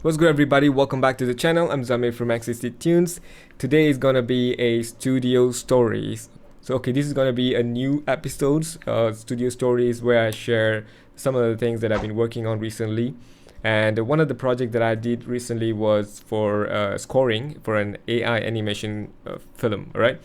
What's good, everybody? Welcome back to the channel. I'm Zamir from XST Tunes. Today is gonna be a studio stories. Okay, this is gonna be a new episode, studio stories, where I share some of the things that I've been working on recently. And one of the projects that I did recently was for scoring for an AI animation film, right?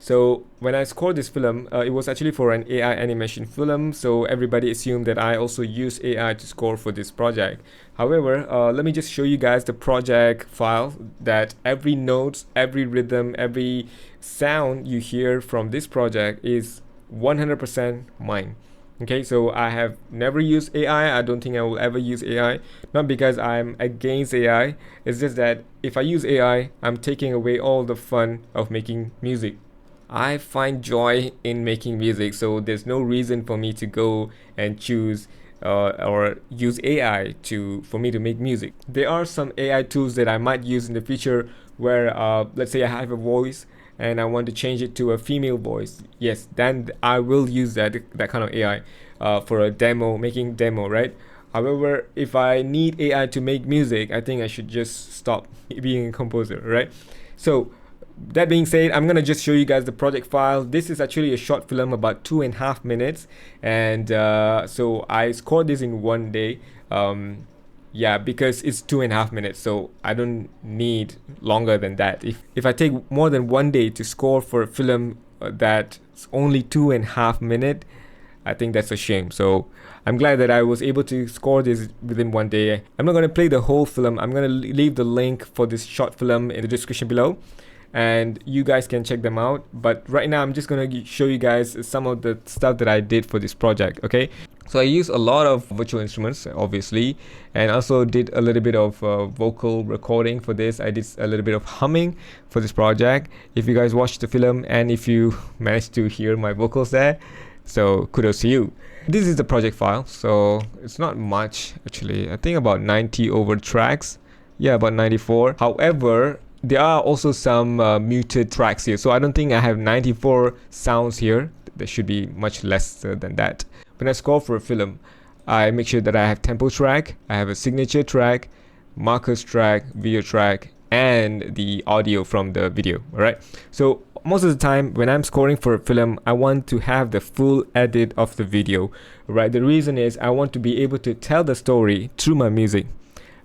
So when I scored this film, it was actually for an AI animation film. So everybody assumed that I also use AI to score for this project. However, let me just show you guys the project file that every note, every rhythm, every sound you hear from this project is 100% mine. Okay, so I have never used AI. I don't think I will ever use AI. Not because I'm against AI. It's just that if I use AI, I'm taking away all the fun of making music. I find joy in making music, so there's no reason for me to go and choose or use AI for me to make music. There are some AI tools that I might use in the future where let's say I have a voice and I want to change it to a female voice. Yes, then I will use that kind of AI for a demo, making demo, right? However, if I need AI to make music, I think I should just stop being a composer, right? So that being said, I'm gonna just show you guys the project file. This is actually a short film, about 2.5 minutes, and so I scored this in one day. Yeah, because it's 2.5 minutes, so I don't need longer than that. If I take more than one day to score for a film that's only 2.5 minutes, I think that's a shame. So I'm glad that I was able to score this within one day. I'm not gonna play the whole film. I'm gonna leave the link for this short film in the description below, and you guys can check them out. But right now I'm just gonna show you guys some of the stuff that I did for this project. Okay, so I used a lot of virtual instruments, obviously, and also did a little bit of vocal recording for this. I did a little bit of humming for this project. If you guys watched the film and if you managed to hear my vocals there, so kudos to you. This is the project file, so it's not much actually. I think about 90 over tracks. Yeah, about 94. However, there are also some muted tracks here, so I don't think I have 94 sounds here. There should be much less than that. When I score for a film, I make sure that I have tempo track, I have a signature track, markers track, video track, and the audio from the video. All right, so most of the time when I'm scoring for a film, I want to have the full edit of the video, right? The reason is I want to be able to tell the story through my music.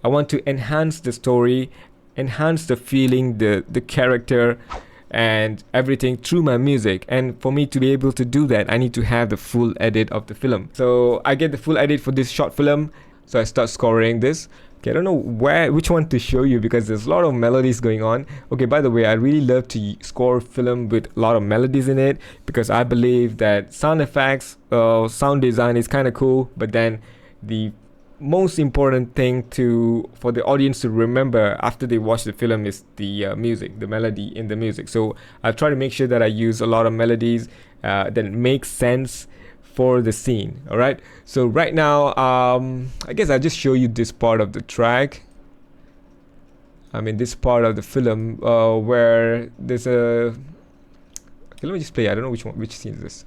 I want to enhance the story, enhance the feeling, the character, and everything through my music. And for me to be able to do that, I need to have the full edit of the film. So I get the full edit for this short film, so I start scoring this. Okay, I don't know which one to show you because there's a lot of melodies going on. Okay, by the way, I really love to score film with a lot of melodies in it because I believe that sound effects, sound design is kind of cool, but then the most important thing for the audience to remember after they watch the film is the music, the melody in the music. So I try to make sure that I use a lot of melodies that make sense for the scene. All right, so right now I guess I'll just show you this part of the track. I mean, this part of the film where there's a, okay, let me just play. I don't know which scene is this.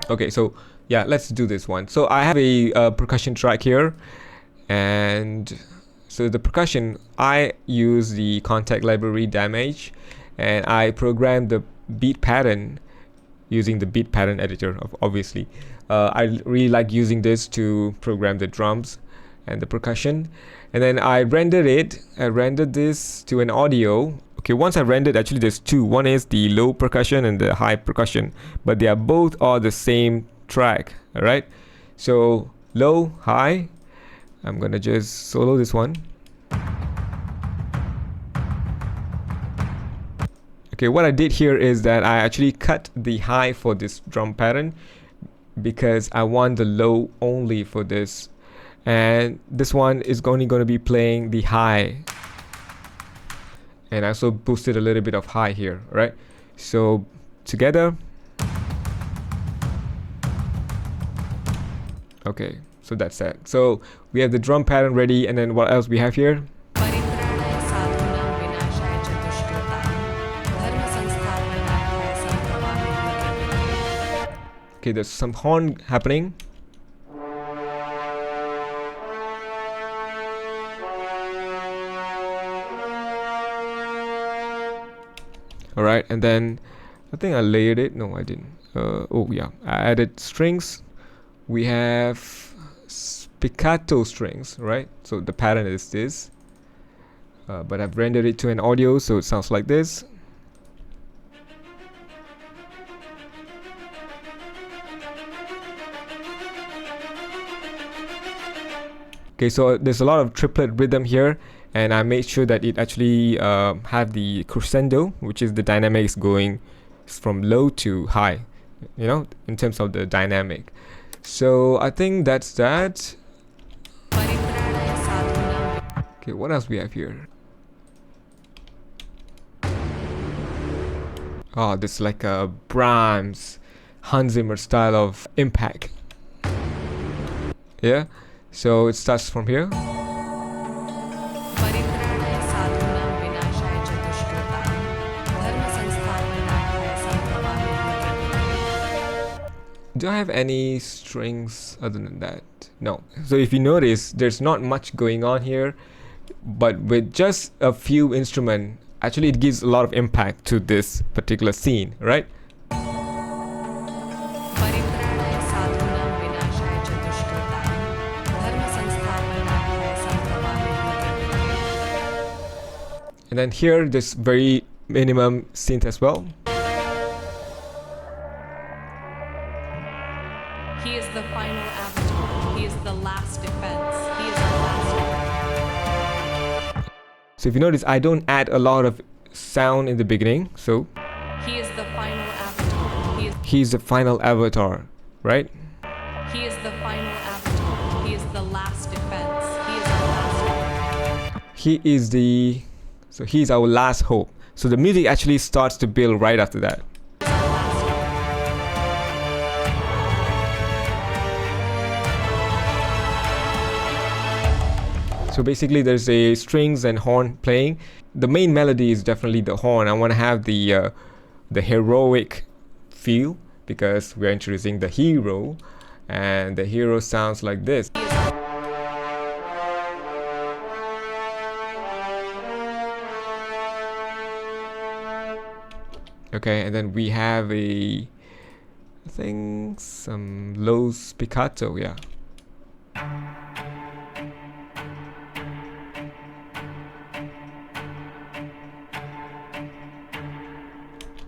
Okay, so yeah, let's do this one. So I have a percussion track here, and so the percussion, I use the contact library Damage, and I program the beat pattern using the beat pattern editor, obviously. I really like using this to program the drums and the percussion, and then I rendered this to an audio. Okay, once I rendered, actually there's two. One is the low percussion and the high percussion, but they are both the same track. All right, so low, high. I'm gonna just solo this one. Okay, what I did here is that I actually cut the high for this drum pattern because I want the low only for this, and this one is only going to be playing the high. And I also boosted a little bit of high here, right? So together. Okay, so that's that. So we have the drum pattern ready, and then what else we have here? Okay, there's some horn happening. Alright, and then I think I layered it. No, I didn't. Oh yeah, I added strings. We have spiccato strings, right? So the pattern is this, but I've rendered it to an audio, so it sounds like this. Okay, so there's a lot of triplet rhythm here, and I made sure that it actually have the crescendo, which is the dynamics going from low to high, you know, in terms of the dynamic. So I think that's that. Okay, what else we have here? Oh, this is like a Brahms, Hans Zimmer style of impact. Yeah, so it starts from here. Do I have any strings other than that? No. So if you notice, there's not much going on here, but with just a few instruments, actually it gives a lot of impact to this particular scene, right? And then here, there's very minimum synth as well. He is the final avatar. He is the last defense. He is the last. So if you notice, I don't add a lot of sound in the beginning. So he is the final avatar. He's the final avatar, right? He is the final avatar. He is the last defense. He is the last. He is the, so he's our last hope. So the music actually starts to build right after that. So basically there's a strings and horn playing. The main melody is definitely the horn. I want to have the heroic feel because we're introducing the hero, and the hero sounds like this. Okay, and then we have I think some low spiccato, yeah.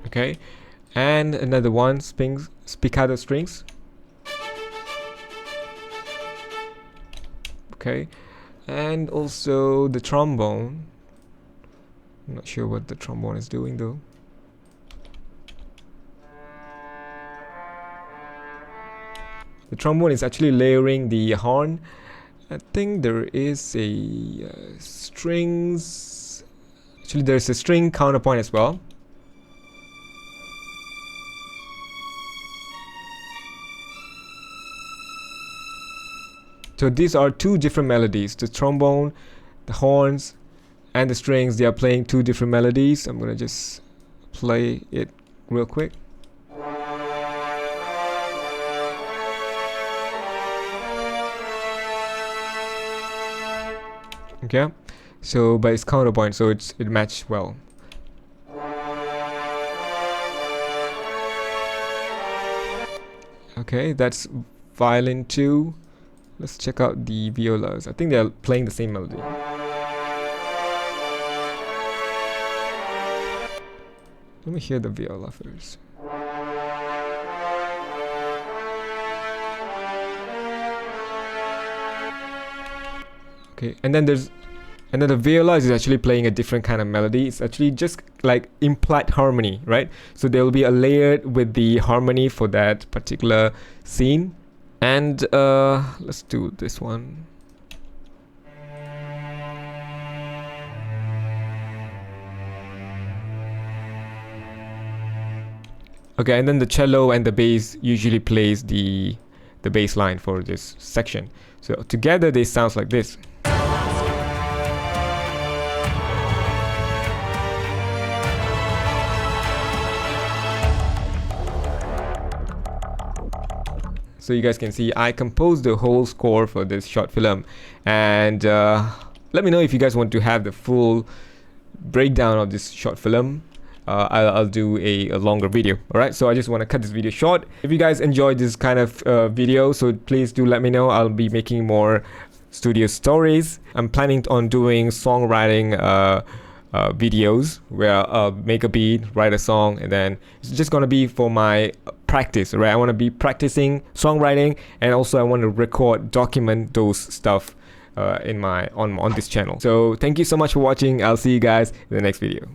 Okay, and another one, spiccato strings. Okay, and also the trombone. I'm not sure what the trombone is doing though. The trombone is actually layering the horn. I think there is a strings. Actually, there's a string counterpoint as well. So these are two different melodies. The trombone, the horns, and the strings, they are playing two different melodies. I'm gonna just play it real quick. Okay, so but it's counterpoint, so it matched well. Okay, that's violin 2. Let's check out the violas. I think they're playing the same melody. Let me hear the viola first. Okay, and then the viola is actually playing a different kind of melody. It's actually just like implied harmony, right? So there will be a layer with the harmony for that particular scene. And let's do this one. Okay, and then the cello and the bass usually plays the bass line for this section. So together they sound like this. So you guys can see I composed the whole score for this short film, and let me know if you guys want to have the full breakdown of this short film. I'll do a longer video. Alright, so I just want to cut this video short. If you guys enjoyed this kind of video, so please do let me know. I'll be making more studio stories. I'm planning on doing songwriting videos where I'll make a beat, write a song, and then it's just gonna be for my practice, right? I want to be practicing songwriting, and also I want to record, document those stuff in my on this channel. So thank you so much for watching. I'll see you guys in the next video.